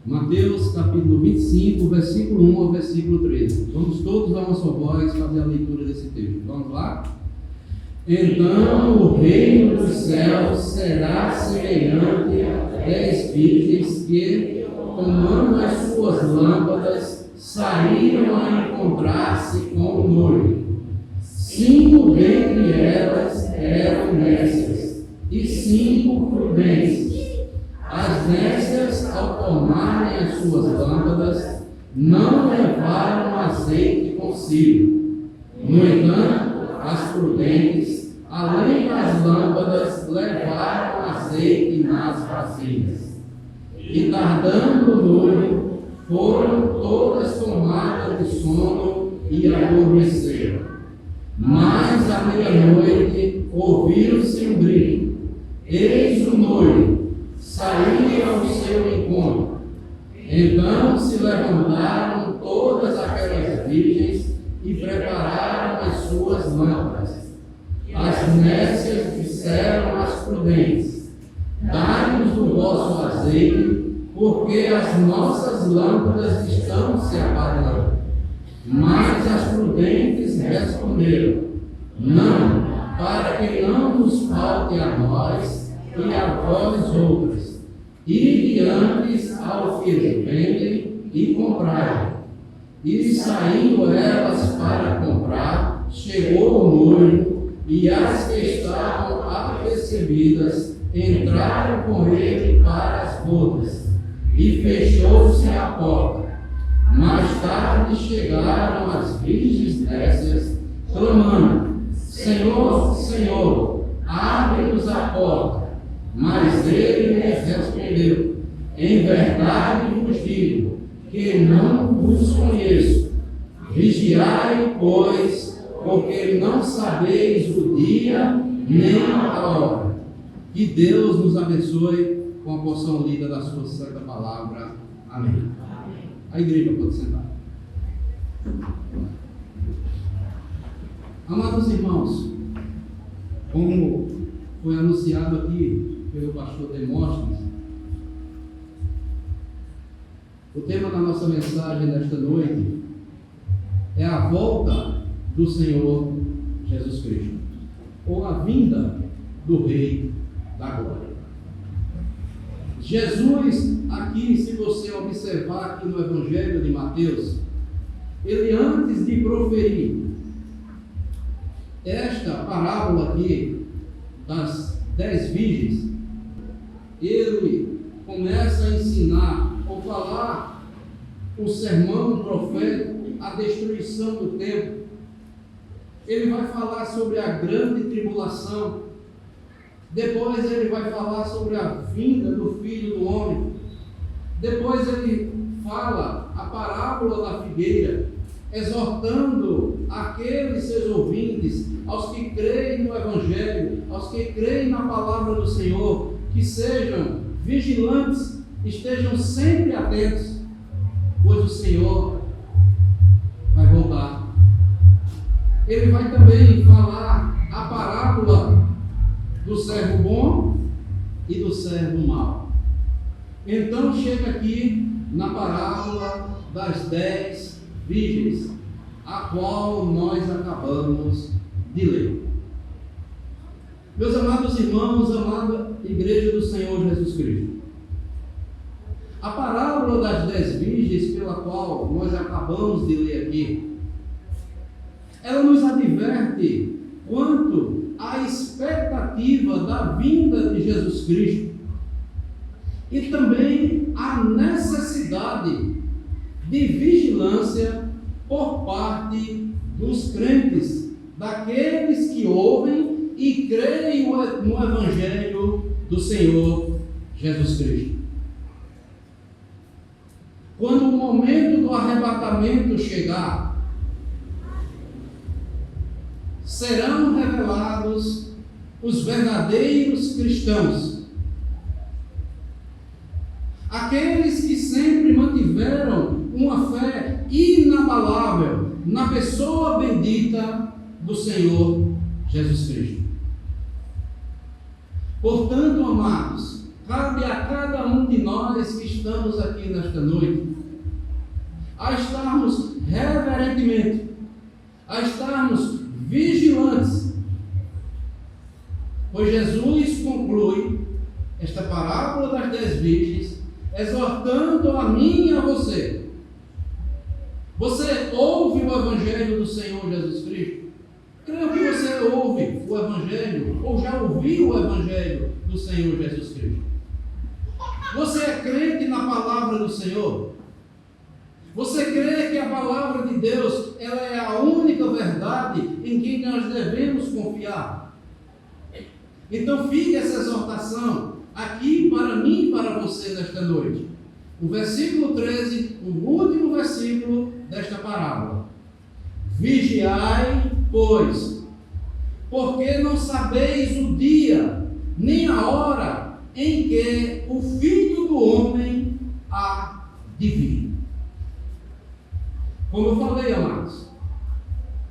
Mateus capítulo 25, versículo 1 ao versículo 13. Vamos todos a uma só voz fazer a leitura desse texto. Vamos lá? Então o reino dos céus será semelhante a 10 virgens que, tomando as suas lâmpadas, saíram a encontrar-se com o noivo. 5 dentre elas eram nécias e 5 prudentes. As nécias, ao tomarem as suas lâmpadas, não levaram azeite consigo. No entanto, as prudentes, além das lâmpadas, levaram azeite nas vasilhas. E tardando o noivo, foram todas tomadas de sono e adormeceram. Mas à meia-noite ouviram-se um grito: eis o noivo, saíram ao seu encontro. Então se levantaram todas aquelas virgens e prepararam as suas lâmpadas. As nécias disseram às prudentes: dai-nos do vosso azeite, porque as nossas lâmpadas estão se apagando. Mas as prudentes responderam: não, para que não nos falte a nós e a vós outras. Ide antes ao que vendem e comprai. E saindo elas para comprar, chegou o noivo, e as que estavam apercebidas entraram com ele para as bodas, e fechou-se a porta. Mais tarde chegaram as virgens nécias, clamando: Senhor, Senhor, abre-nos a porta. Mas ele lhes respondeu: em verdade vos digo que não vos conheço. Vigiai, pois, porque não sabeis o dia nem a hora. Que Deus nos abençoe com a porção lida da sua santa palavra. Amém. A igreja pode sentar. Amados irmãos, como foi anunciado aqui pelo pastor Demóstenes, o tema da nossa mensagem nesta noite é a volta do Senhor Jesus Cristo, ou a vinda do Rei da Glória. Jesus, aqui, se você observar aqui no Evangelho de Mateus, ele antes de proferir esta parábola aqui das 10 virgens, ele começa a ensinar ou falar o sermão profético, a destruição do templo. Ele vai falar sobre a grande tribulação. Depois ele vai falar sobre a vinda do Filho do Homem. Depois ele fala a parábola da figueira, exortando aqueles seus ouvintes, aos que creem no Evangelho, aos que creem na palavra do Senhor, que sejam vigilantes, estejam sempre atentos, pois o Senhor vai voltar. Ele vai também falar a parábola do servo bom e do servo mau. Então chega aqui na parábola das 10 virgens, a qual nós acabamos de ler. Meus amados irmãos, amada igreja do Senhor Jesus Cristo, a parábola das 10 virgens, pela qual nós acabamos de ler aqui, ela nos adverte quanto à expectativa da vinda de Jesus Cristo e também a necessidade de vigilância por parte dos crentes, daqueles que ouvem e creem no Evangelho do Senhor Jesus Cristo. Quando o momento do arrebatamento chegar, serão revelados os verdadeiros cristãos, aqueles que sempre mantiveram uma fé inabalável na pessoa bendita do Senhor Jesus Cristo. Portanto, amados, cabe a cada um de nós que estamos aqui nesta noite a estarmos reverentemente, a estarmos vigilantes, pois Jesus conclui esta parábola das 10 virgens, exortando a mim e a você. Você ouve o Evangelho do Senhor Jesus Cristo? Creio que você ouve o Evangelho, ou já ouviu o Evangelho do Senhor Jesus Cristo. Você é crente na palavra do Senhor? Você crê que a palavra de Deus ela é a única verdade em que nós devemos confiar? Então fique essa exortação aqui para mim e para você nesta noite. O versículo 13, o último versículo desta parábola. Vigiai, pois, porque não sabeis o dia, nem a hora em que o Filho do Homem há de vir. Como eu falei, amados,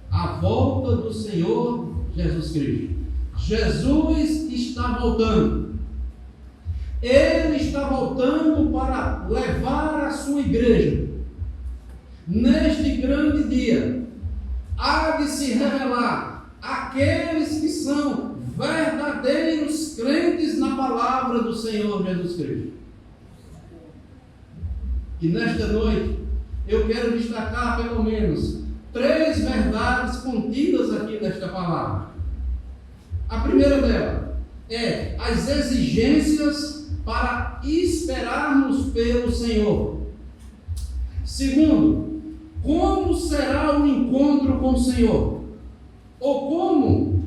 a volta do Senhor Jesus Cristo. Jesus está voltando. Ele está voltando para levar a sua igreja. Neste grande dia, há de se revelar aqueles que são verdadeiros crentes na palavra do Senhor Jesus Cristo. E nesta noite, eu quero destacar pelo menos 3 verdades contidas aqui nesta palavra. A primeira dela é as exigências para esperarmos pelo Senhor. Segundo, como será o encontro com o Senhor? Ou como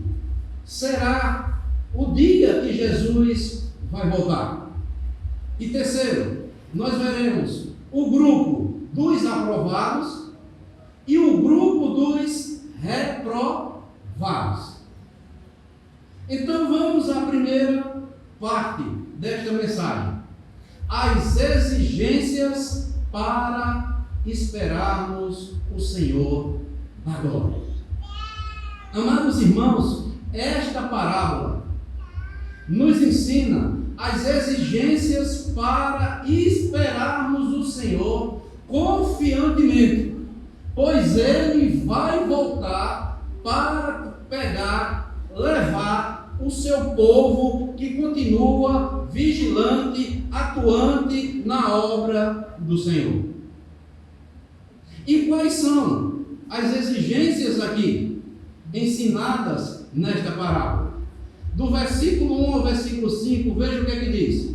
será o dia que Jesus vai voltar? E terceiro, nós veremos o grupo dos aprovados e o grupo dos reprovados. Então vamos à primeira parte desta mensagem. As exigências para esperarmos o Senhor da glória. Amados irmãos, esta parábola nos ensina as exigências para esperarmos o Senhor confiantemente, pois Ele vai voltar para levar o seu povo que continua vigilante, atuante na obra do Senhor. E quais são as exigências aqui ensinadas nesta parábola? Do versículo 1 ao versículo 5, veja o que é que diz.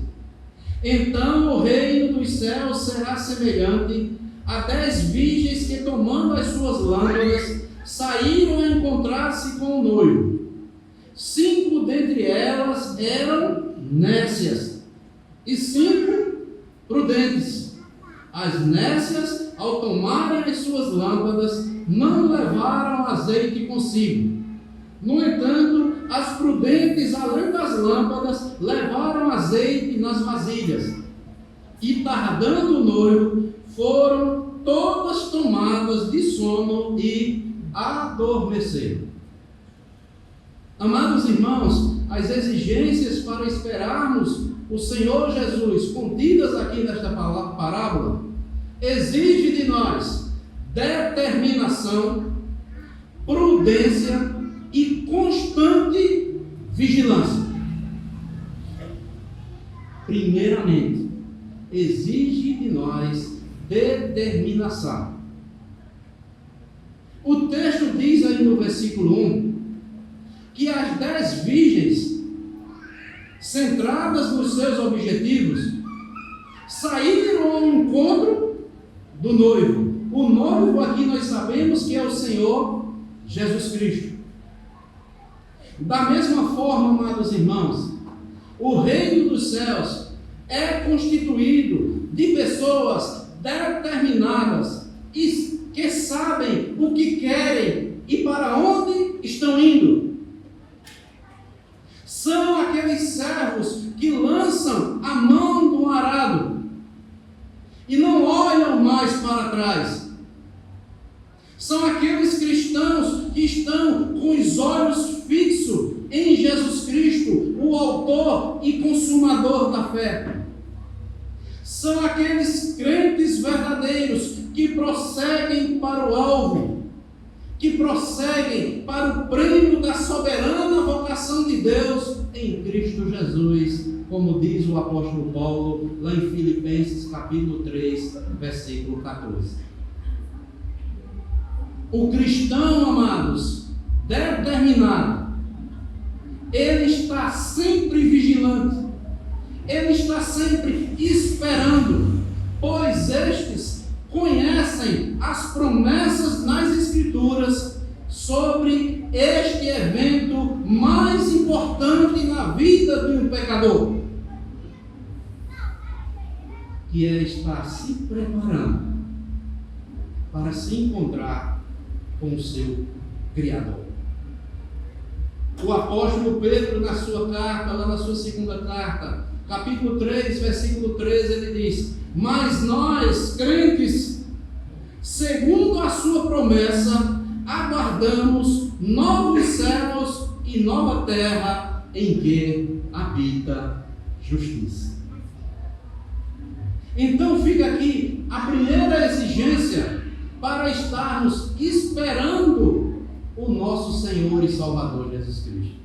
Então o reino dos céus será semelhante a 10 virgens que, tomando as suas lâmpadas, saíram a encontrar-se com o noivo. 5 dentre elas eram nécias e 5 prudentes. As nécias, ao tomarem as suas lâmpadas, não levaram azeite consigo. No entanto, as prudentes, além das lâmpadas, levaram azeite nas vasilhas. E tardando o noivo, foram todas tomadas de sono e adormeceram. Amados irmãos, as exigências para esperarmos o Senhor Jesus, contidas aqui nesta parábola, exige de nós determinação, prudência e constante vigilância. Primeiramente, exige de nós determinação. O texto diz aí no versículo 1 que as 10 virgens, centradas nos seus objetivos, saíram ao encontro do noivo. O noivo aqui nós sabemos que é o Senhor Jesus Cristo. Da mesma forma, amados irmãos, o reino dos céus é constituído de pessoas determinadas e que sabem o que querem e para onde estão indo. São aqueles servos que lançam a mão do arado e não olham mais para trás. São aqueles cristãos que estão com os olhos fixos em Jesus Cristo, o o autor e consumador da fé. São aqueles crentes verdadeiros que prosseguem para o alvo, que prosseguem para o prêmio da soberana vocação de Deus em Cristo Jesus, como diz o apóstolo Paulo lá em Filipenses capítulo 3, versículo 14. O cristão, amados, determinado, ele está sempre vigilante, ele está sempre esperando, pois estes conhecem as promessas nas Escrituras sobre este evento mais importante na vida de um pecador, que é estar se preparando para se encontrar com o seu Criador. O apóstolo Pedro, na sua carta, lá na sua segunda carta, capítulo 3, versículo 13, ele diz: mas nós, crentes, segundo a sua promessa, aguardamos novos céus e nova terra em que habita justiça. Então fica aqui a primeira exigência para estarmos esperando o nosso Senhor e Salvador Jesus Cristo.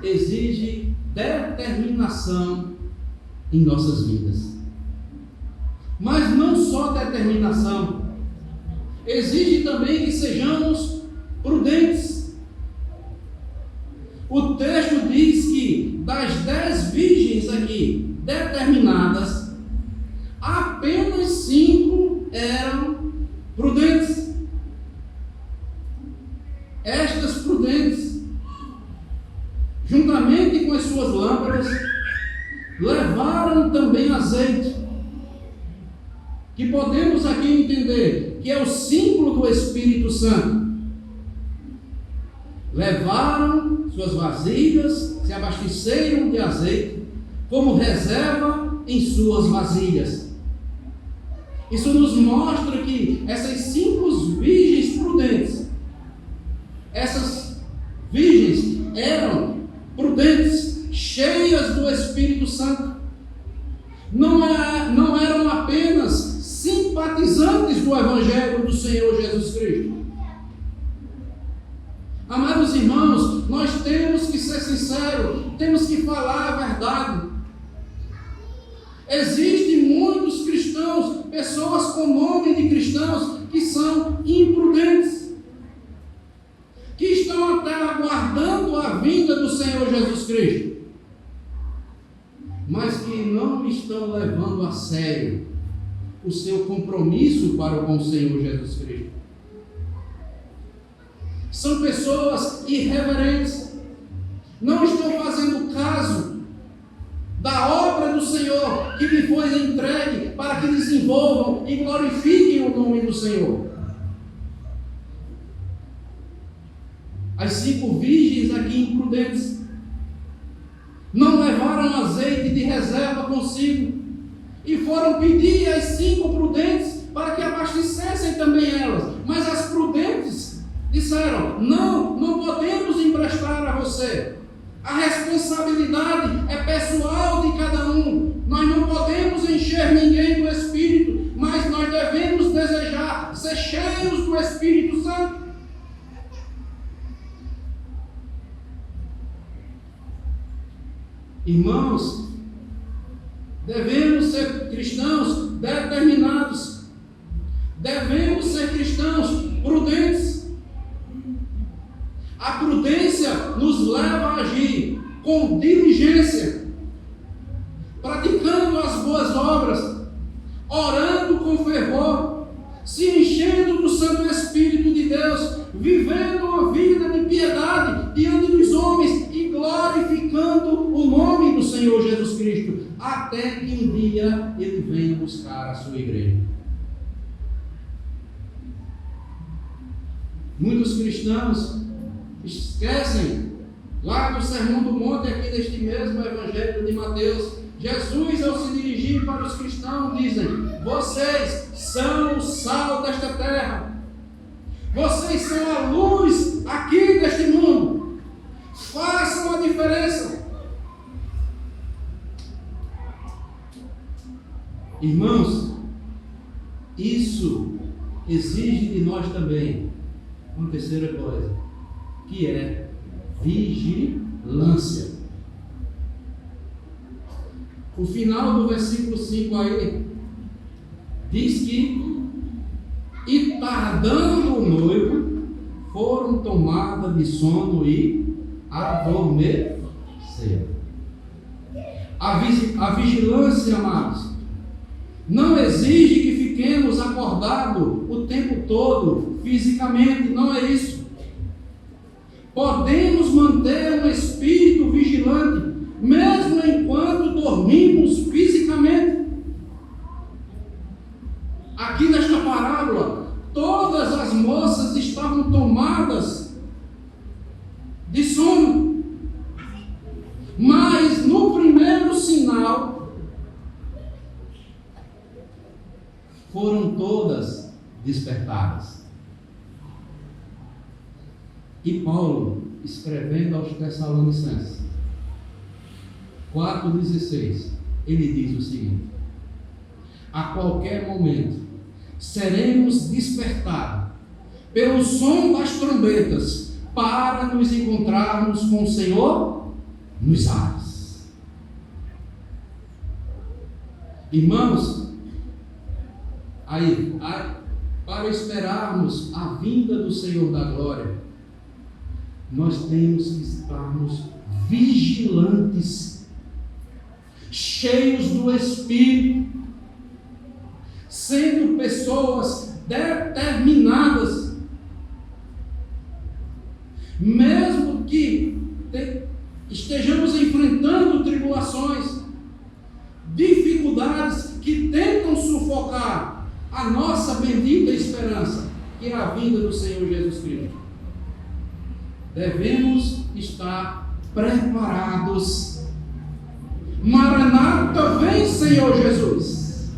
Exige determinação em nossas vidas. Mas não só determinação, exige também que sejamos prudentes. O texto diz que das 10 virgens aqui determinadas, apenas 5 eram prudentes. Estas prudentes, juntamente com as suas lâmpadas, levaram também azeite, que podemos aqui entender que é o símbolo do Espírito Santo. Levaram suas vasilhas, se abasteceram de azeite, como reserva em suas vasilhas. Isso nos mostra que essas 5 virgens prudentes, essas virgens eram prudentes, cheias do Espírito Santo. Não eram apenas simpatizantes do Evangelho do Senhor Jesus Cristo. Amados irmãos, nós temos que ser sinceros, temos que falar a verdade. Existem muitos cristãos, pessoas com nome de cristãos, que são imprudentes, que estão até aguardando a vinda do Senhor Jesus Cristo, mas que não estão levando a sério o seu compromisso para com o Senhor Jesus Cristo. São pessoas irreverentes, não estão fazendo caso da obra do Senhor que lhe foi entregue para que desenvolvam e glorifiquem o nome do Senhor. As 5 virgens aqui imprudentes não levaram azeite de reserva consigo e foram pedir às 5 prudentes para que abastecessem também elas. Mas as prudentes disseram: não podemos emprestar a você. A responsabilidade é pessoal de cada um. Nós não podemos encher ninguém do Espírito, mas nós devemos desejar ser cheios do Espírito Santo. Irmãos, devemos ser cristãos determinados, devemos ser cristãos prudentes. A prudência nos leva a agir com diligência, praticando as boas obras, orando com fervor, se enchendo do Santo Espírito de Deus, vivendo uma vida de piedade diante dos homens e glorificando o nome do Senhor Jesus Cristo, até que um dia Ele venha buscar a sua igreja. Muitos cristãos esquecem, lá no Sermão do Monte, aqui neste mesmo Evangelho de Mateus, Jesus, ao se dirigir para os cristãos, dizem: vocês são o sal desta terra, vocês são a luz aqui deste mundo, façam a diferença. Irmãos, isso exige de nós também uma terceira coisa, que é vigilância. O final do versículo 5 aí diz que, e tardando o noivo, foram tomadas de sono e adormeceram. A vigilância, amados, não exige que fiquemos acordados o tempo todo, fisicamente, não é isso. Podemos manter um espírito vigilante, mesmo enquanto dormimos fisicamente. Aqui nesta parábola, todas as moças estavam tomadas de sono, mas no primeiro sinal, foram todas despertadas. E Paulo, escrevendo aos Tessalonicenses 4,16, ele diz o seguinte: a qualquer momento seremos despertados pelo som das trombetas para nos encontrarmos com o Senhor nos ares. Irmãos, para esperarmos a vinda do Senhor da glória, nós temos que estarmos vigilantes, cheios do Espírito, sendo pessoas determinadas, mesmo que estejamos enfrentando tribulações, dificuldades que tentam sufocar a nossa bendita esperança, que é a vinda do Senhor Jesus Cristo. Devemos estar preparados. Maranata, vem, Senhor Jesus.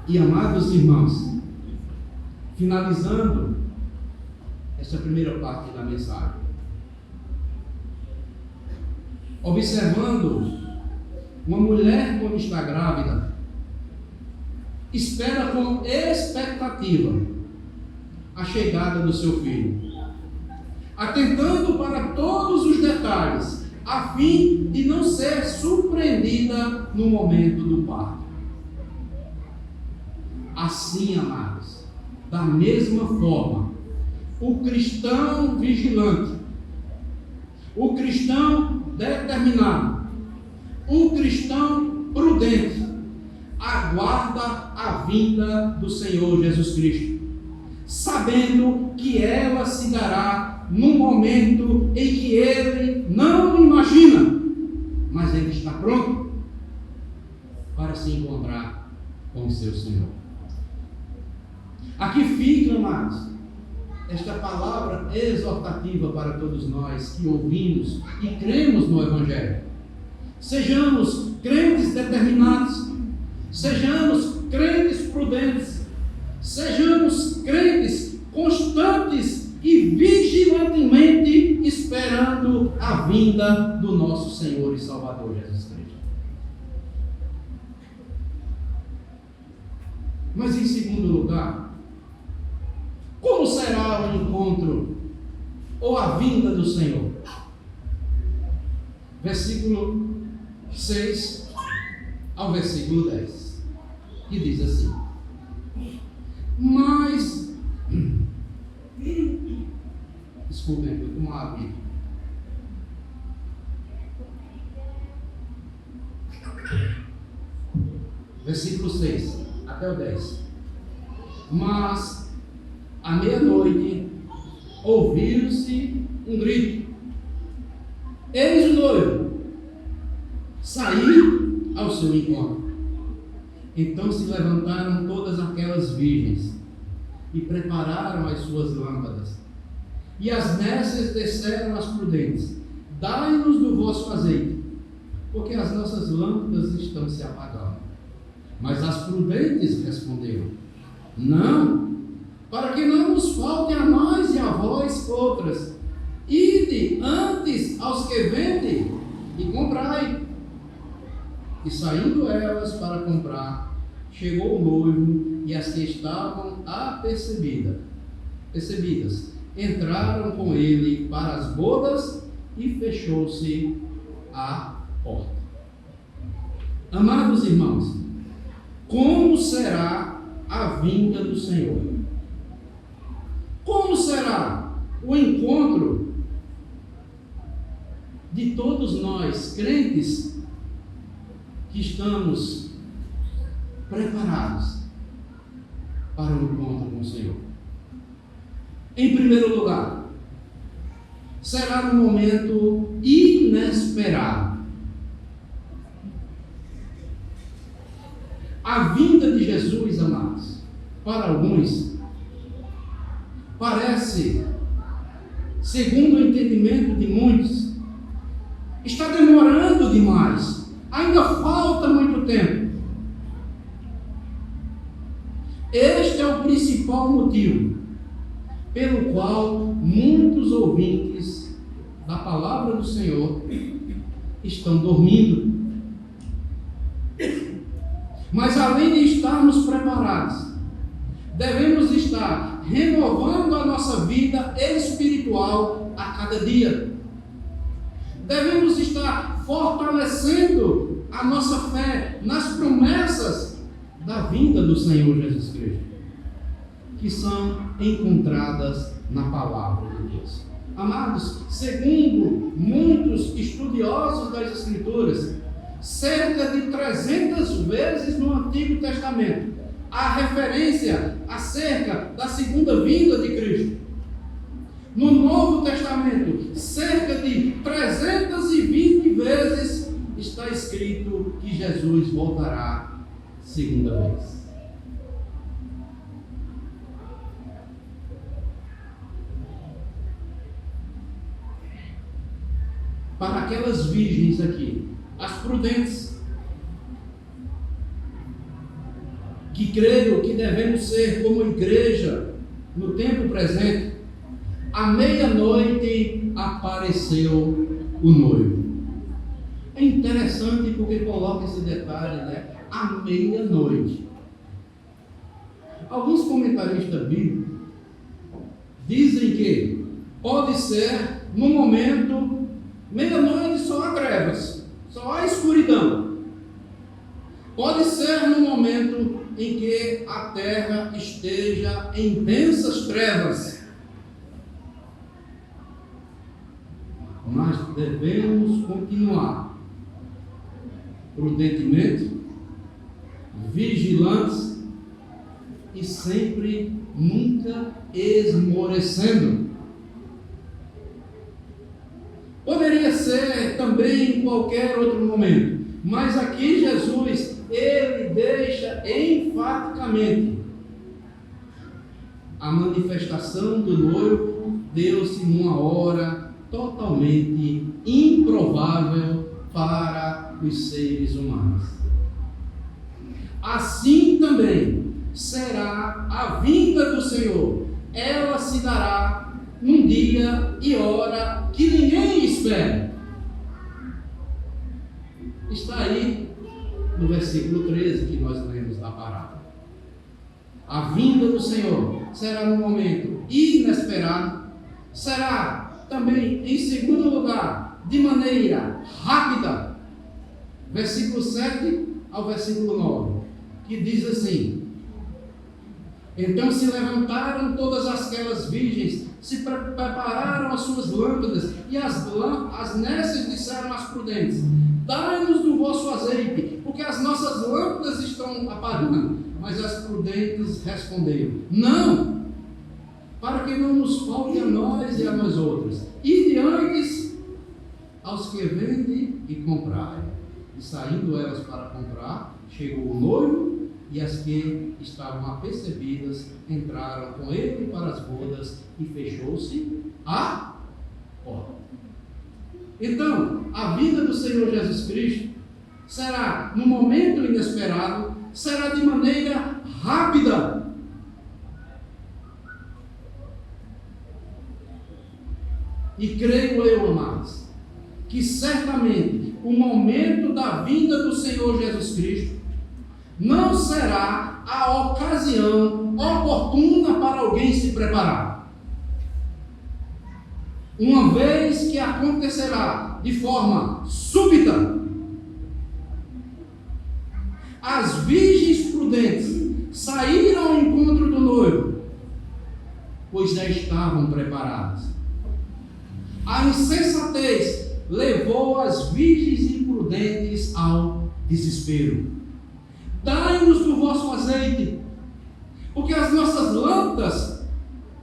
E amados irmãos, finalizando essa primeira parte da mensagem, observando uma mulher quando está grávida, espera com expectativa a chegada do seu filho, atentando para todos os detalhes, a fim de não ser surpreendida no momento do parto. Assim, amados, da mesma forma, o cristão vigilante, o cristão determinado, o cristão prudente, aguarda a vinda do Senhor Jesus Cristo, sabendo que ela se dará num momento em que ele não imagina, mas ele está pronto para se encontrar com o seu Senhor. Aqui fica, amados, esta palavra exortativa para todos nós que ouvimos e cremos no Evangelho. Sejamos crentes determinados, sejamos crentes prudentes, sejamos crentes constantes e vigilantemente esperando a vinda do nosso Senhor e Salvador Jesus Cristo. Mas em segundo lugar, como será o encontro ou a vinda do Senhor? Versículo 6 ao versículo 10, que diz assim: mas, desculpem, eu estou com água aqui. Versículo 6 até o 10. Mas, à meia-noite, ouviu-se um grito: eis o noivo, saí ao seu encontro. Então se levantaram todas aquelas virgens e prepararam as suas lâmpadas. E as nécias desceram às prudentes: dai-nos do vosso azeite, porque as nossas lâmpadas estão se apagando. Mas as prudentes responderam: não, para que não nos falte a nós e a vós outras. Ide antes aos que vendem e comprai. E saindo elas para comprar, chegou o noivo, e as que estavam apercebidas entraram com ele para as bodas, e fechou-se a porta. Amados irmãos, como será a vinda do Senhor? Como será o encontro de todos nós, crentes, que estamos preparados para o encontro com o Senhor? Em primeiro lugar, será num momento inesperado. A vinda de Jesus, amados, para alguns, parece, segundo o entendimento de muitos, está demorando demais. Ainda falta muito tempo. Este é o principal motivo pelo qual muitos ouvintes da palavra do Senhor estão dormindo. Mas além de estarmos preparados, devemos estar renovando a nossa vida espiritual a cada dia. Devemos estar fortalecendo a nossa fé nas promessas da vinda do Senhor Jesus Cristo, que são encontradas na palavra de Deus. Amados, segundo muitos estudiosos das Escrituras, cerca de 300 vezes no Antigo Testamento há referência acerca da segunda vinda de Cristo. No Novo Testamento, cerca de 320 vezes está escrito que Jesus voltará segunda vez. Para aquelas virgens aqui, as prudentes, que creio que devemos ser como igreja no tempo presente, à meia-noite apareceu o noivo. É interessante porque coloca esse detalhe, né? À meia-noite. Alguns comentaristas bíblicos dizem que pode ser no momento, meia-noite só há trevas, só há escuridão. Pode ser no momento em que a terra esteja em densas trevas. Mas devemos continuar prudentemente, vigilantes e sempre, nunca esmorecendo. Poderia ser também em qualquer outro momento, mas aqui Jesus, ele deixa enfaticamente a manifestação do noivo deu-se numa hora totalmente improvável para os seres humanos. Assim também será a vinda do Senhor. Ela se dará num dia e hora que ninguém espera. Está aí no versículo 13 que nós lemos da parábola. A vinda do Senhor será num momento inesperado, será também, em segundo lugar, de maneira rápida. Versículo 7 ao versículo 9, que diz assim: então se levantaram todas aquelas virgens, se prepararam as suas lâmpadas, e as necias disseram às prudentes: dai-nos do vosso azeite, porque as nossas lâmpadas estão apagando. Mas as prudentes responderam: não, para que não nos falte a nós e a nós outras. Ide antes aos que vendem e comprai. E saindo elas para comprar, chegou o noivo, e as que estavam apercebidas entraram com ele para as bodas, e fechou-se a porta. Então, a vinda do Senhor Jesus Cristo será num momento inesperado, será de maneira rápida. E creio eu, amados, que certamente o momento da vinda do Senhor Jesus Cristo não será a ocasião oportuna para alguém se preparar. Uma vez que acontecerá de forma súbita, as virgens prudentes saíram ao encontro do noivo, pois já estavam preparadas. A insensatez levou as virgens imprudentes ao desespero. Dai-nos do vosso azeite, porque as nossas lâmpadas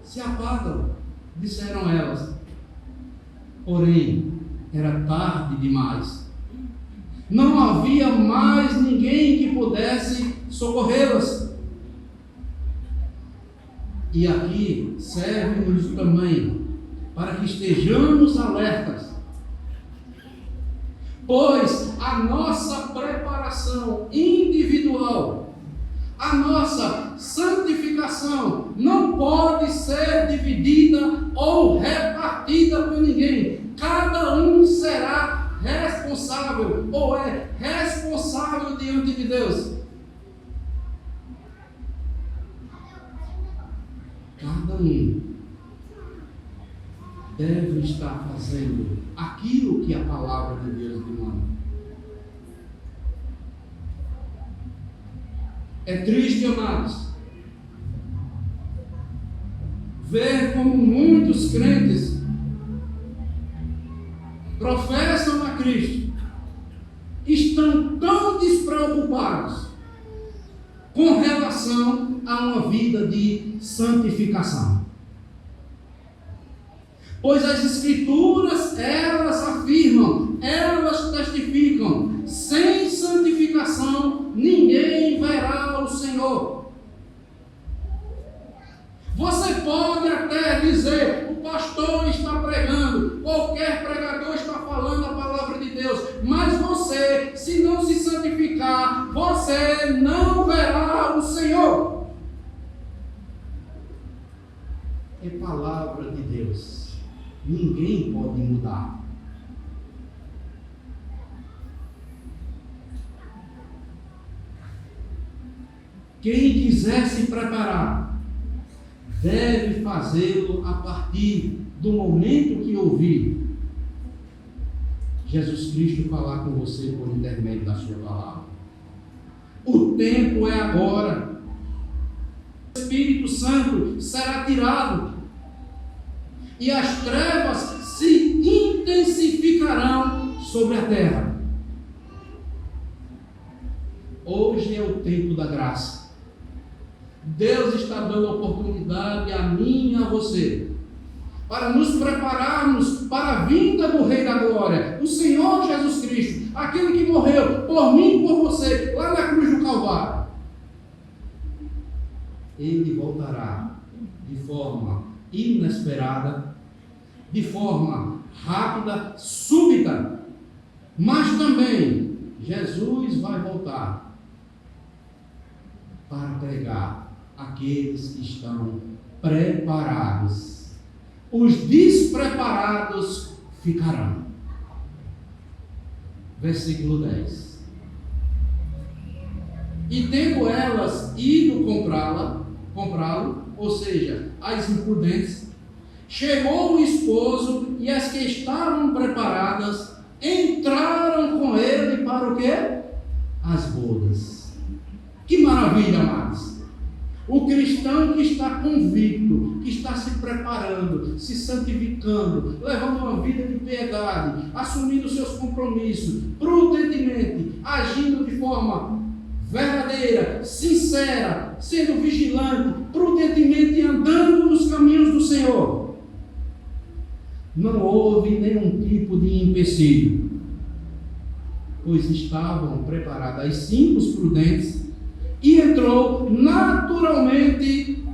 se apagam, disseram elas. Porém, era tarde demais. Não havia mais ninguém que pudesse socorrê-las. E aqui serve-nos também para que estejamos alertas, pois a nossa preparação individual, a nossa santificação não pode ser dividida ou repartida por ninguém. Cada um será responsável ou é responsável diante de Deus. Cada um deve estar fazendo aquilo que a palavra de Deus demanda. É triste, amados, ver como muitos crentes professam a Cristo, estão tão despreocupados com relação a uma vida de santificação. Pois as Escrituras, elas afirmam, elas testificam, sem santificação ninguém verá o Senhor. Você pode até dizer, o pastor está pregando, qualquer pregador está falando a palavra de Deus, mas você, se não se santificar, você não verá o Senhor. É palavra de Deus. Ninguém pode mudar. Quem quiser se preparar, deve fazê-lo a partir do momento que ouvir Jesus Cristo falar com você por intermédio da sua palavra. O tempo é agora. O Espírito Santo será tirado e as trevas se intensificarão sobre a terra. Hoje é o tempo da graça. Deus está dando oportunidade a mim e a você para nos prepararmos para a vinda do Rei da Glória, o Senhor Jesus Cristo, aquele que morreu por mim e por você, lá na cruz do Calvário. Ele voltará de forma inesperada, de forma rápida, súbita, mas também Jesus vai voltar para pegar aqueles que estão preparados. Os despreparados ficarão. Versículo 10. E tendo elas ido comprá-lo, ou seja, as imprudentes, chegou o esposo e as que estavam preparadas entraram com ele para o quê? As bodas. Que maravilha, amados! O cristão que está convicto, que está se preparando, se santificando, levando uma vida de piedade, assumindo seus compromissos, prudentemente, agindo de forma verdadeira, sincera, sendo vigilante, prudentemente andando nos caminhos do Senhor. Não houve nenhum tipo de empecilho, pois estavam preparadas as 5 prudentes e entrou naturalmente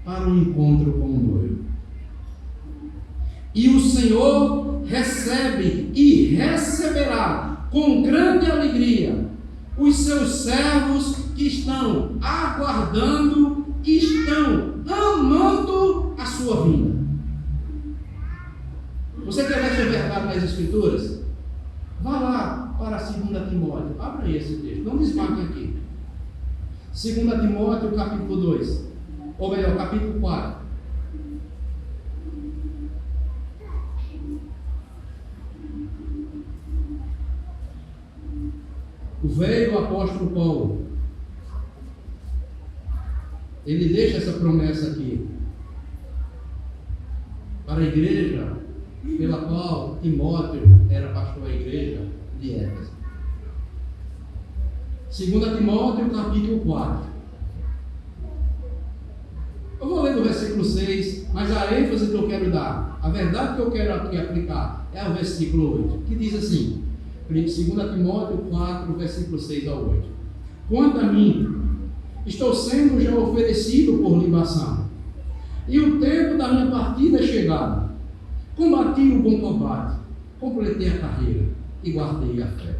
para o encontro com o noivo. E o Senhor recebe e receberá com grande alegria os seus servos que estão aguardando e estão amando a sua vinda. Você quer ver se é verdade? baseado nas Escrituras? Vá lá para 2 Timóteo. Abra aí esse texto. Não desmarque aqui. 2 Timóteo, capítulo 2. Ou melhor, capítulo 4. O velho apóstolo Paulo, ele deixa essa promessa aqui para a igreja pela qual Timóteo era pastor da igreja de Éfeso. 2 Timóteo, capítulo 4. Eu vou ler do versículo 6, mas a ênfase que eu quero dar, a verdade que eu quero aqui aplicar, é o versículo 8, que diz assim, 2 Timóteo 4, versículo 6 ao 8. Quanto a mim, estou sendo já oferecido por libação, e o tempo da minha partida é chegado. Combati o bom combate, completei a carreira e guardei a fé.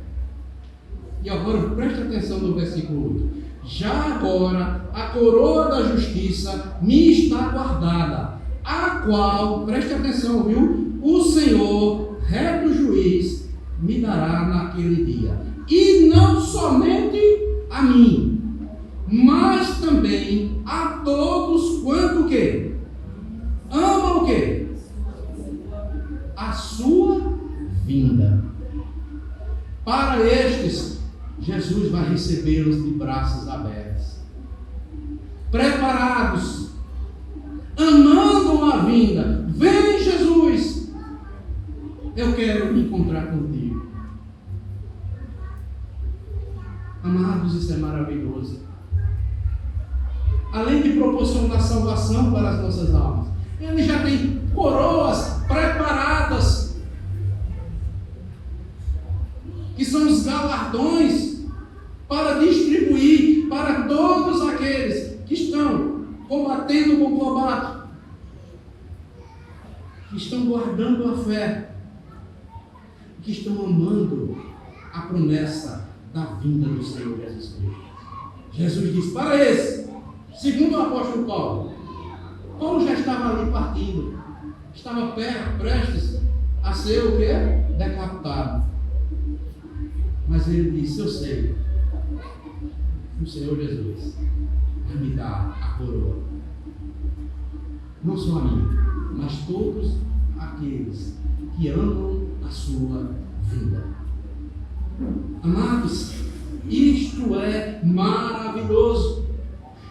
E agora preste atenção no versículo 8. Já agora a coroa da justiça me está guardada, a qual, preste atenção, viu? O Senhor, reto juiz, me dará naquele dia. E não somente a mim, mas também a todos quanto o quê? Amam o quê? A sua vinda. Para estes, Jesus vai recebê-los de braços abertos, preparados, amando a vinda. Vem, Jesus, eu quero me encontrar contigo. Amados, isso é maravilhoso. Além de proporcionar salvação para as nossas almas, Ele já tem coroas preparadas, que são os galardões para distribuir para todos aqueles que estão combatendo o bom combate, que estão guardando a fé, que estão amando a promessa da vinda do Senhor Jesus Cristo. Jesus diz para esse, segundo o apóstolo Paulo já estava ali partindo, estava prestes a ser o quê? Decapitado. Mas ele disse, eu sei, o Senhor Jesus vai me dar a coroa. Não só a mim, mas todos aqueles que amam a sua vida. Amados, isto é maravilhoso.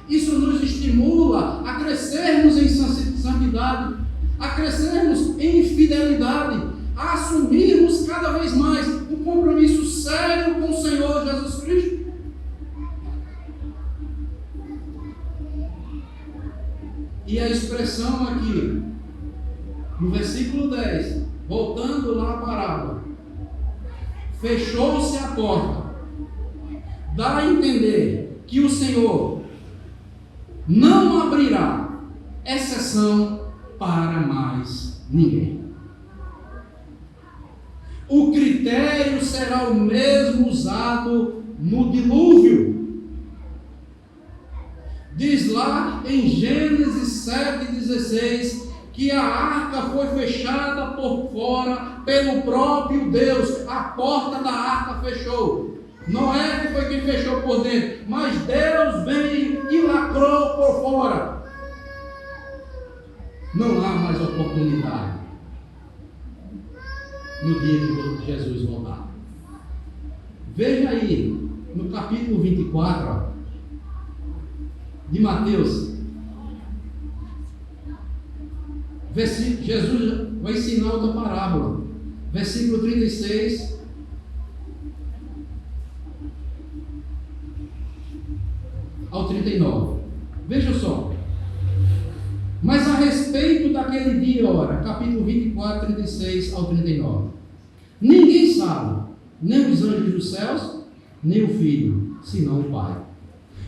Isso nos estimula a crescermos em santidade, a crescermos em fidelidade, a assumirmos cada vez mais um compromisso sério com o Senhor Jesus Cristo. E a expressão aqui, no versículo 10, voltando lá à parábola, fechou-se a porta, dá a entender que o Senhor não abrirá exceção para mais ninguém. O critério será o mesmo usado no dilúvio. Diz lá em Gênesis 7,16 que a arca foi fechada por fora pelo próprio Deus. A porta da arca fechou. Noé que foi quem fechou por dentro, mas Deus veio e lacrou por fora. Não há mais oportunidade no dia que Jesus voltar. Veja aí, no capítulo 24 de Mateus, Jesus vai ensinar outra parábola, versículo 36 ao 39. Veja só. Mas a respeito daquele dia e hora, capítulo 24, 36 ao 39. Ninguém sabe, nem os anjos dos céus, nem o Filho, senão o Pai.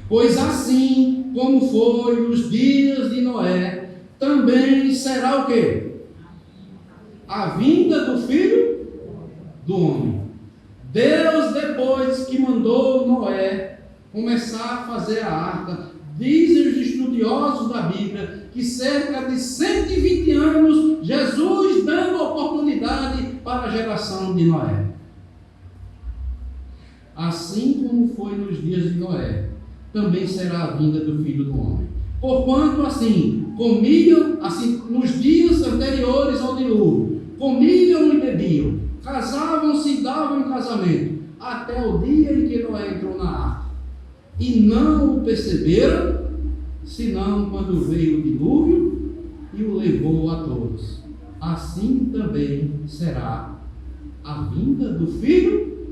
Pois assim como foi nos dias de Noé, também será o quê? A vinda do Filho do Homem. Deus, depois que mandou Noé começar a fazer a arca, dizem os estudiosos da Bíblia que cerca de 120 anos, Jesus dando oportunidade para a geração de Noé. Assim como foi nos dias de Noé, também será a vinda do Filho do Homem. Porquanto assim, comiam, assim, nos dias anteriores ao dilúvio, comiam e bebiam, casavam-se e davam em casamento, até o dia em que Noé entrou na arca. E não o perceberam, senão quando veio o dilúvio e o levou a todos. Assim também será a vinda do Filho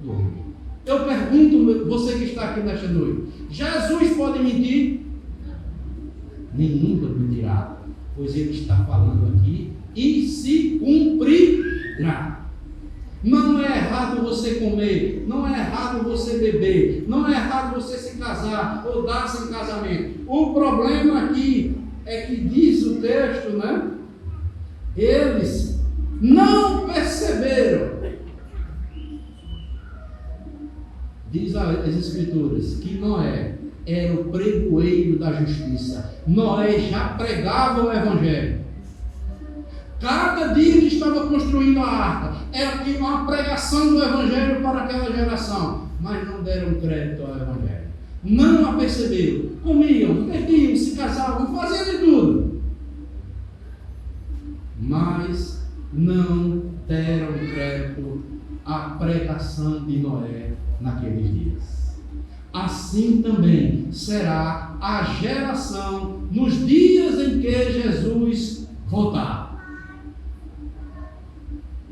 do Homem. Eu pergunto, você que está aqui nesta noite, Jesus pode mentir? Nenhum mentirá, pois ele está falando aqui e se cumprirá. Não é errado você comer, não é errado você beber, não é errado você se casar ou dar-se em casamento. O problema aqui é que diz o texto, né? Eles não perceberam. Diz as Escrituras que Noé era o pregoeiro da justiça. Noé já pregava o Evangelho. Cada dia que estava construindo a arca, era uma pregação do Evangelho para aquela geração. Mas não deram crédito ao Evangelho. Não a perceberam. Comiam, bebiam, se casavam, faziam de tudo. Mas não deram crédito à pregação de Noé naqueles dias. Assim também será a geração nos dias em que Jesus voltar.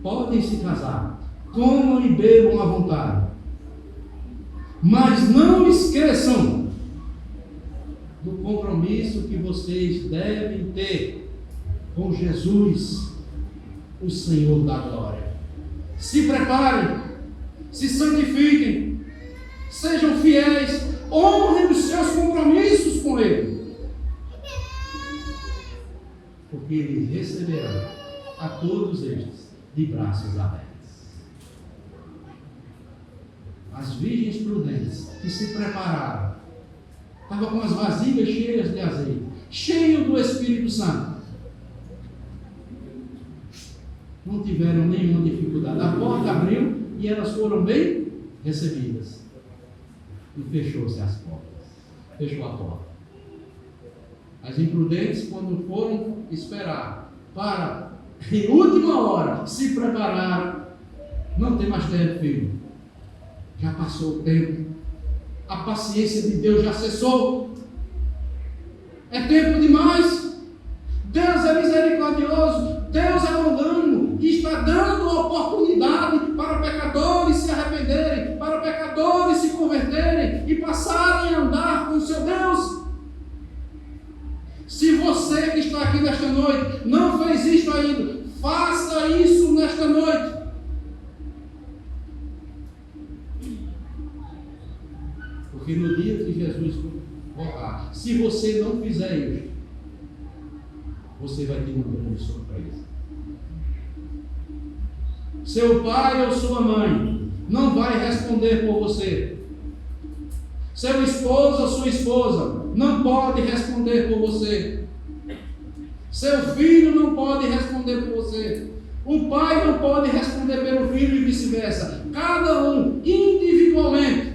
Podem se casar, comam e bebam à vontade, mas não esqueçam do compromisso que vocês devem ter com Jesus, o Senhor da glória. Se preparem, se santifiquem, sejam fiéis, honrem os seus compromissos com Ele, porque Ele receberá a todos estes de braços abertos. As virgens prudentes que se prepararam, estavam com as vasilhas cheias de azeite, cheias do Espírito Santo, não tiveram nenhuma dificuldade. A porta abriu e elas foram bem recebidas. E fechou-se as portas. Fechou a porta. As imprudentes, quando foram esperar para, em última hora, se prepararam, não tem mais tempo, filho. Já passou o tempo. A paciência de Deus já cessou. É tempo demais. Deus é misericordioso. Deus é longânimo. E está dando oportunidade para pecadores se arrependerem, para pecadores se converterem e passarem a andar com o seu Deus. Se você que está aqui nesta noite não fez isto ainda, faça isso nesta noite. Porque no dia que Jesus voltar, se você não fizer isso, você vai ter uma grande surpresa. Seu pai ou sua mãe não vai responder por você. Seu esposo ou sua esposa não pode responder por você. Seu filho não pode responder por você. O pai não pode responder pelo filho e vice-versa. Cada um individualmente.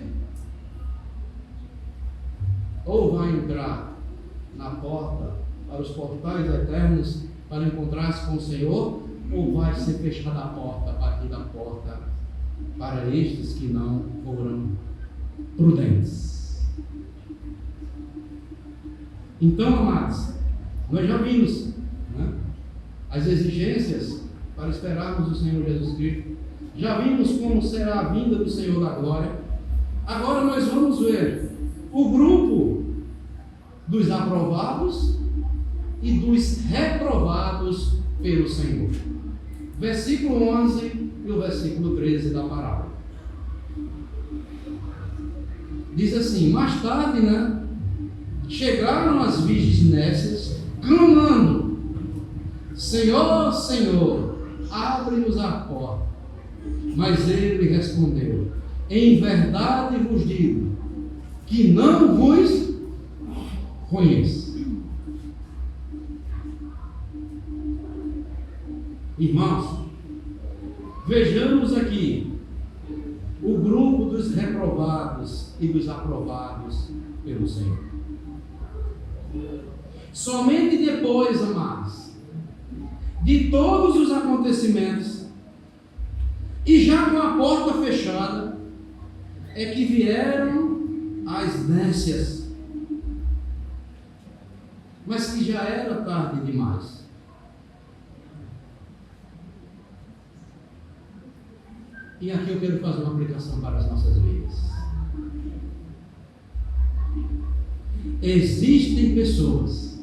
Ou vai entrar na porta para os portais eternos para encontrar-se com o Senhor, ou vai ser fechada a porta, batida a porta para estes que não foram prudentes. Então, amados, nós já vimos, né, as exigências para esperarmos o Senhor Jesus Cristo. Já vimos como será a vinda do Senhor da glória. Agora nós vamos ver o grupo dos aprovados e dos reprovados pelo Senhor. Versículo 11 e o versículo 13 da parábola. Diz assim: mais tarde, né, chegaram as virgens nécias, clamando: Senhor, Senhor, abre-nos a porta. Mas ele respondeu: em verdade vos digo, que não vos conheço. Irmãos, Vejamos aqui o grupo dos reprovados e dos aprovados pelo Senhor. Somente depois, amados, de todos os acontecimentos, e já com a porta fechada, é que vieram as nécias, mas que já era tarde demais. E aqui eu quero fazer uma aplicação para as nossas vidas. Existem pessoas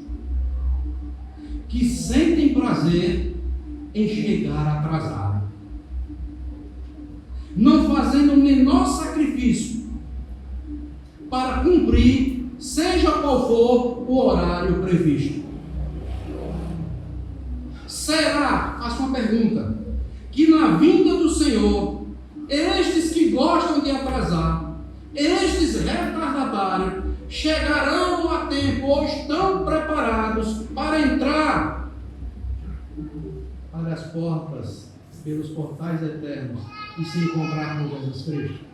que sentem prazer em chegar atrasado, não fazendo o menor sacrifício para cumprir, seja qual for o horário previsto. Será, faço uma pergunta, que na vinda do Senhor, estes que gostam de atrasar, estes retardatários, chegarão a tempo ou estão preparados para entrar para as portas, pelos portais eternos e se encontrar com Jesus Cristo?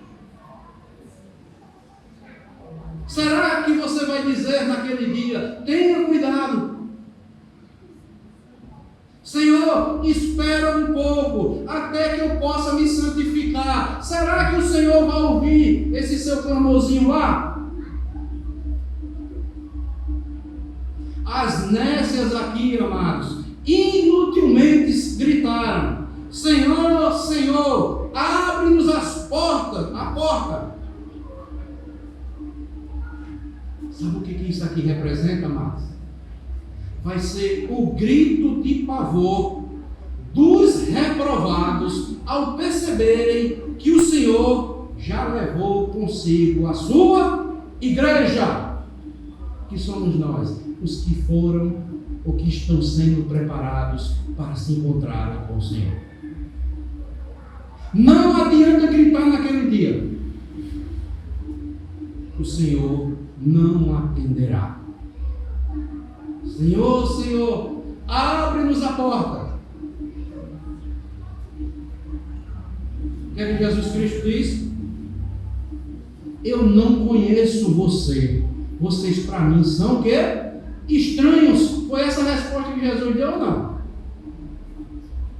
Será que você vai dizer naquele dia: tenha cuidado, Senhor, espera um pouco até que eu possa me santificar? Será que o Senhor vai ouvir esse seu clamorzinho lá? As nécias aqui, amados, inutilmente gritaram: Senhor, Senhor, abre-nos a porta. Sabe o que isso aqui representa, amados? Vai ser o grito de pavor dos reprovados ao perceberem que o Senhor já levou consigo a sua igreja, que somos nós, os que foram ou que estão sendo preparados para se encontrarem com o Senhor. Não adianta gritar naquele dia, o Senhor não atenderá. Senhor, Senhor, abre-nos a porta. O que é que Jesus Cristo diz? Eu não conheço você. Vocês para mim são o quê? Estranhos. Foi essa a resposta que Jesus deu ou não?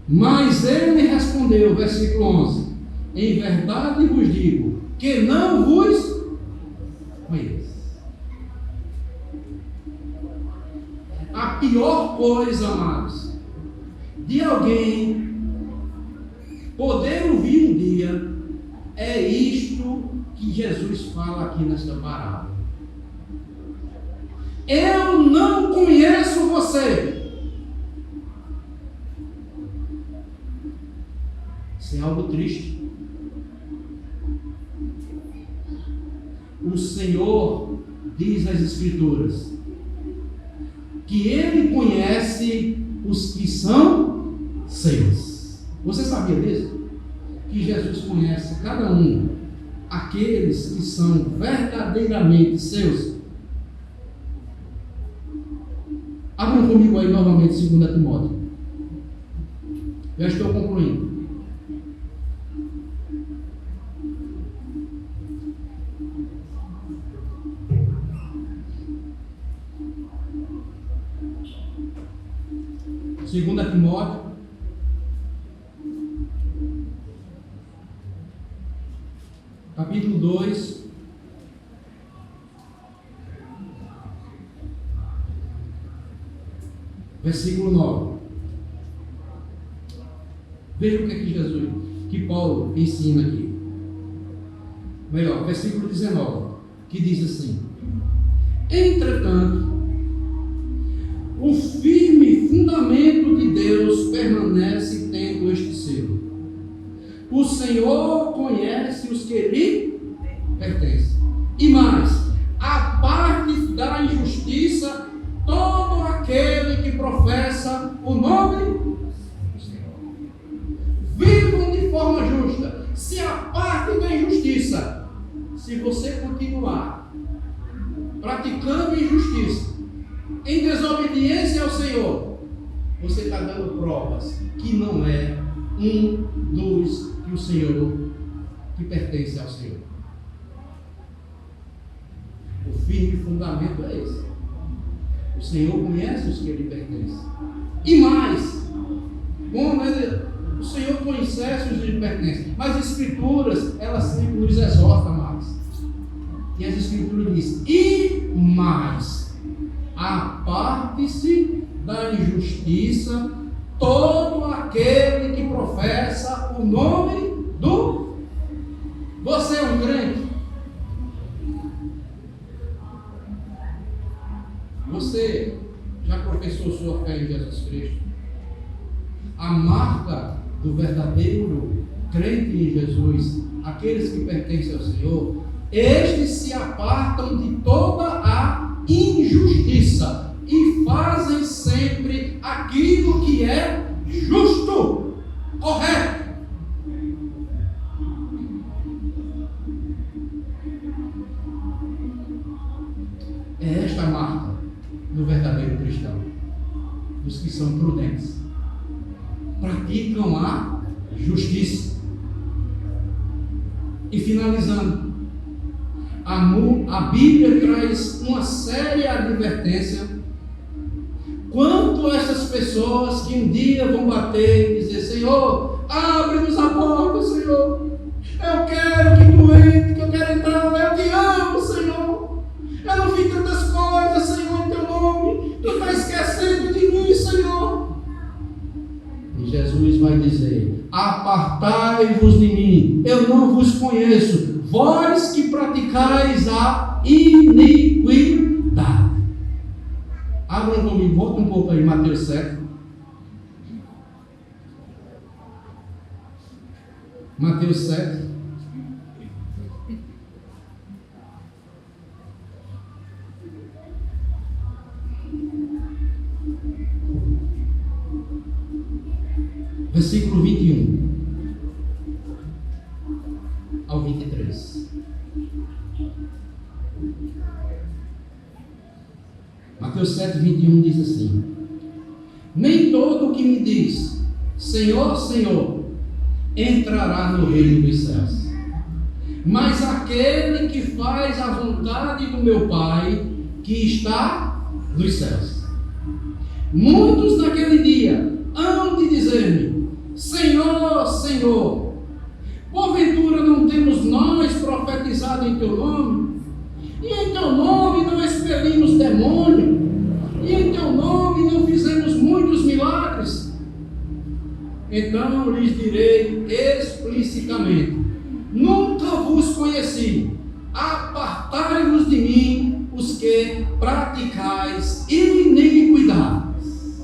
Mas ele me respondeu, versículo 11: em verdade vos digo que não vos conheço. A pior coisa, amados, de alguém poder ouvir um dia é isto que Jesus fala aqui nesta parábola. Eu não conheço você. Isso é algo triste. O Senhor diz nas Escrituras que Ele conhece os que são seus. Você sabia disso? Que Jesus conhece cada um, aqueles que são verdadeiramente seus. Abram comigo aí novamente 2 Timóteo. Já estou concluindo. Segunda Timóteo, capítulo 2, versículo 9. Veja o que é que Paulo ensina aqui. Melhor, versículo 19, que diz assim: entretanto, o firme fundamento de Deus permanece tendo este selo: o Senhor conhece os que lhe pertencem. E mais, a parte da injustiça todo aquele que professa o nome do Senhor. Vivam de forma justa. Se a parte da injustiça, se você continuar praticando injustiça, em desobediência ao Senhor, você está dando provas que não é um dos que o Senhor, que pertence ao Senhor. O firme fundamento é esse. O Senhor conhece os que lhe pertencem. E mais, o Senhor conhece os que lhe pertencem. Mas as Escrituras, elas sempre nos exortam mais. E as Escrituras dizem, e mais, aparte-se da injustiça todo aquele que professa o nome do... Você é um crente? Você já professou sua fé em Jesus Cristo? A marca do verdadeiro crente em Jesus, aqueles que pertencem ao Senhor, estes se apartam de toda a injustiça e fazem sempre aquilo que é justo, correto. É esta a marca do verdadeiro cristão, dos que são prudentes, praticam a justiça. E finalizando, a Bíblia traz uma séria advertência quanto a essas pessoas que um dia vão bater e dizer: Senhor, abre-nos a porta, Senhor, eu quero que tu entre, que eu quero entrar, eu te amo, Senhor, eu não fiz tantas coisas, Senhor, em teu nome, tu está esquecendo de mim, Senhor. E Jesus vai dizer: apartai-vos de mim, eu não vos conheço, vós que praticais a iniquidade. Abram comigo, volta um pouco aí, Mateus 7. Mateus 7. Versículo 21 ao 23. Mateus 7, 21 diz assim: nem todo o que me diz Senhor, Senhor entrará no reino dos céus, mas aquele que faz a vontade do meu Pai que está nos céus. Muitos naquele dia hão de dizer-me: Senhor, Senhor, porventura não temos nós profetizado em teu nome? E em teu nome não expelimos demônio? E em teu nome não fizemos muitos milagres? Então lhes direi explicitamente: nunca vos conheci, apartai-vos de mim, os que praticais iniquidades.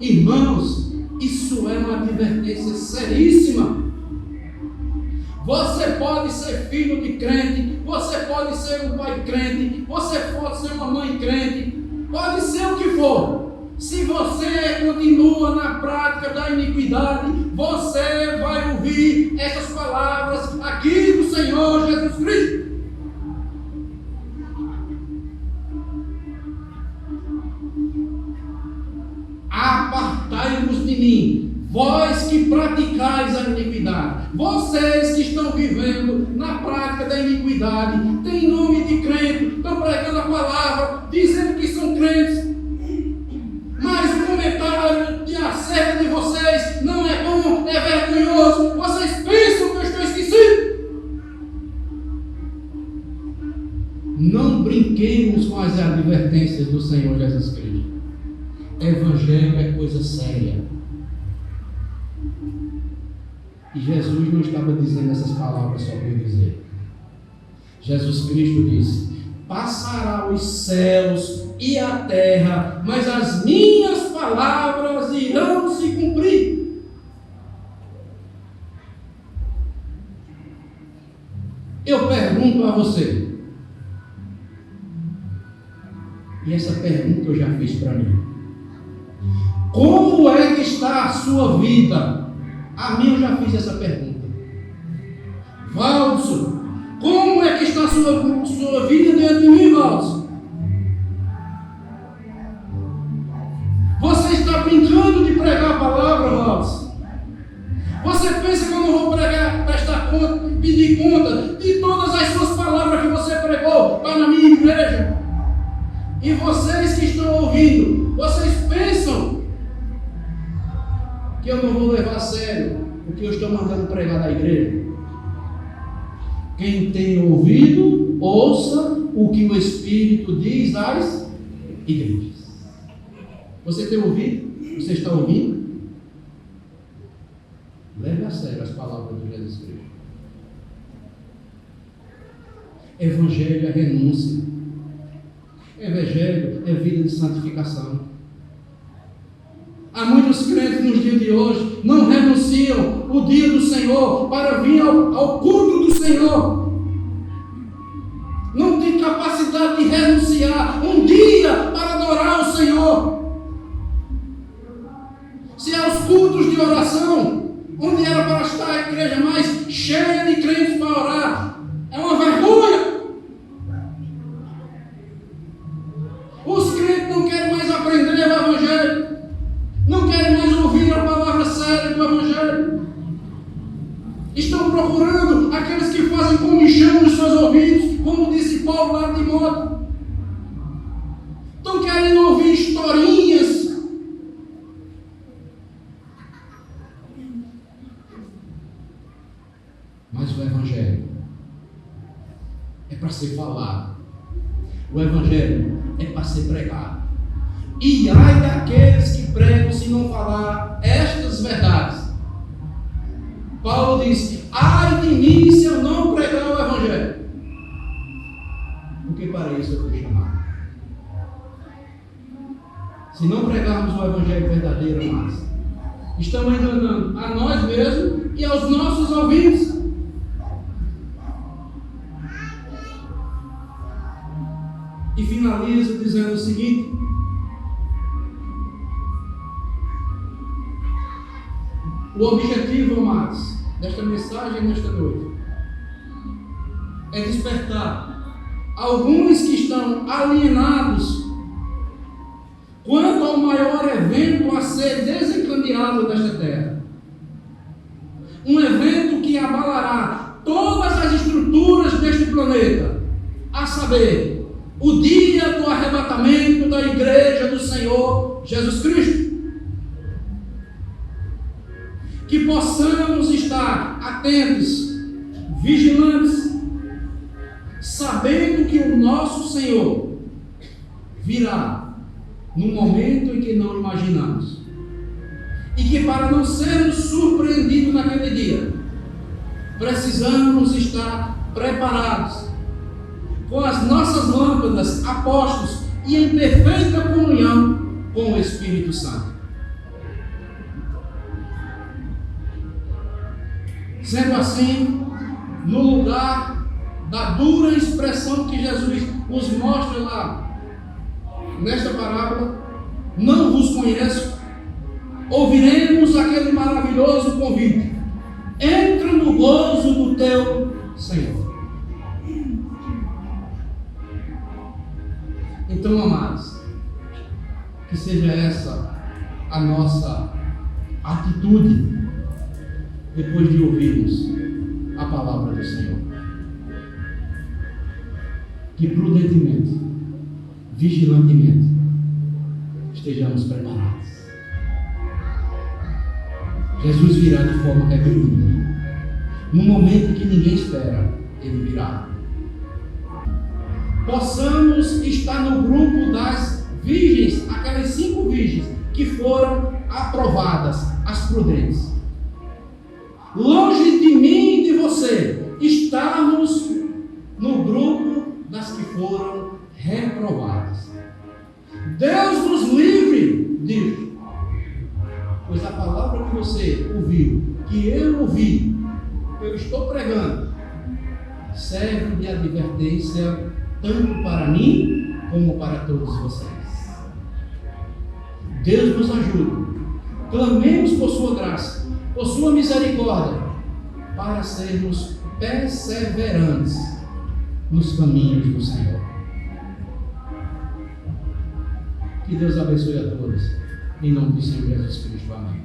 Irmãos, isso é uma advertência seríssima. Você pode ser filho de crente, você pode ser um pai crente, você pode ser uma mãe crente, pode ser o que for. Se você continua na prática da iniquidade, você vai ouvir essas palavras aqui do Senhor Jesus Cristo. Apartai-vos de mim, vós que praticais a iniquidade. Vocês que estão vivendo na prática da iniquidade, têm nome de crente, estão pregando a palavra, dizendo que são crentes, mas o comentário de acerca de vocês não é bom, é vergonhoso. Vocês pensam que eu estou esquecido? Não brinquemos com as advertências do Senhor Jesus Cristo. Evangelho é coisa séria. E Jesus não estava dizendo essas palavras só para dizer. Jesus Cristo disse: passará os céus e a terra, mas as minhas palavras irão se cumprir. Eu pergunto a você, e essa pergunta eu já fiz para mim: como é que está a sua vida? A mim eu já fiz essa pergunta. Valso, como é que está a sua vida diante de mim, Valso? Você está brincando de pregar a palavra, Valso? dúvida de todas as suas palavras que você pregou para a minha igreja. E vocês que estão ouvindo, vocês pensam que eu não vou levar a sério o que eu estou mandando pregar na igreja? Quem tem ouvido, ouça o que o Espírito diz às igrejas. Você tem ouvido? Você está ouvindo? Leve a sério as palavras de Jesus Cristo. Evangelho é renúncia. Evangelho é vida de santificação. Há muitos crentes nos dias de hoje não renunciam o dia do Senhor para vir ao culto do Senhor. Não tem capacidade de renunciar um dia para adorar o Senhor. Se é os cultos de oração, onde era para estar a igreja mais cheia de crentes para orar, é uma vergonha. Os crentes não querem mais aprender o Evangelho, não querem mais ouvir a palavra séria do Evangelho. Estão procurando aqueles que fazem comichão nos seus ouvidos, como disse Paulo lá de Timóteo. Estão querendo ouvir historinhas. Mas o Evangelho é para ser falado. O Evangelho é para ser pregado. E ai daqueles que pregam se não falar estas verdades. Paulo diz: ai de mim se eu não pregar o Evangelho. Porque para isso eu fui chamado. Se não pregarmos o Evangelho verdadeiro, amados, estamos enganando a nós mesmos e aos nossos ouvintes. E finalizo dizendo o seguinte: o objetivo, amados, desta mensagem nesta noite é despertar alguns que estão alienados quanto ao maior evento a ser desencadeado desta terra. Um evento que abalará todas as estruturas deste planeta, a saber, o dia do arrebatamento da igreja do Senhor Jesus Cristo. Que possamos estar atentos, vigilantes, sabendo que o nosso Senhor virá num momento em que não imaginamos. E que para não sermos surpreendidos naquele dia, precisamos estar preparados, com as nossas lâmpadas a postos e em perfeita comunhão com o Espírito Santo. Sendo assim, no lugar da dura expressão que Jesus nos mostra lá nesta parábola, não vos conheço, ouviremos aquele maravilhoso convite: entra no gozo do teu Senhor. Então, amados, que seja essa a nossa atitude depois de ouvirmos a palavra do Senhor. Que prudentemente, vigilantemente, estejamos preparados. Jesus virá de forma repentina. No momento que ninguém espera, Ele virá. Possamos estar no grupo das virgens, aquelas 5 virgens que foram aprovadas, as prudentes. Longe de mim e de você estarmos no grupo das que foram reprovadas. Deus nos livre disso, pois a palavra que você ouviu, que eu ouvi, que eu estou pregando, serve de advertência tanto para mim como para todos vocês. Deus nos ajude. Clamemos por sua graça, por sua misericórdia, para sermos perseverantes nos caminhos do Senhor. Que Deus abençoe a todos. Em nome do Senhor Jesus Cristo. Amém.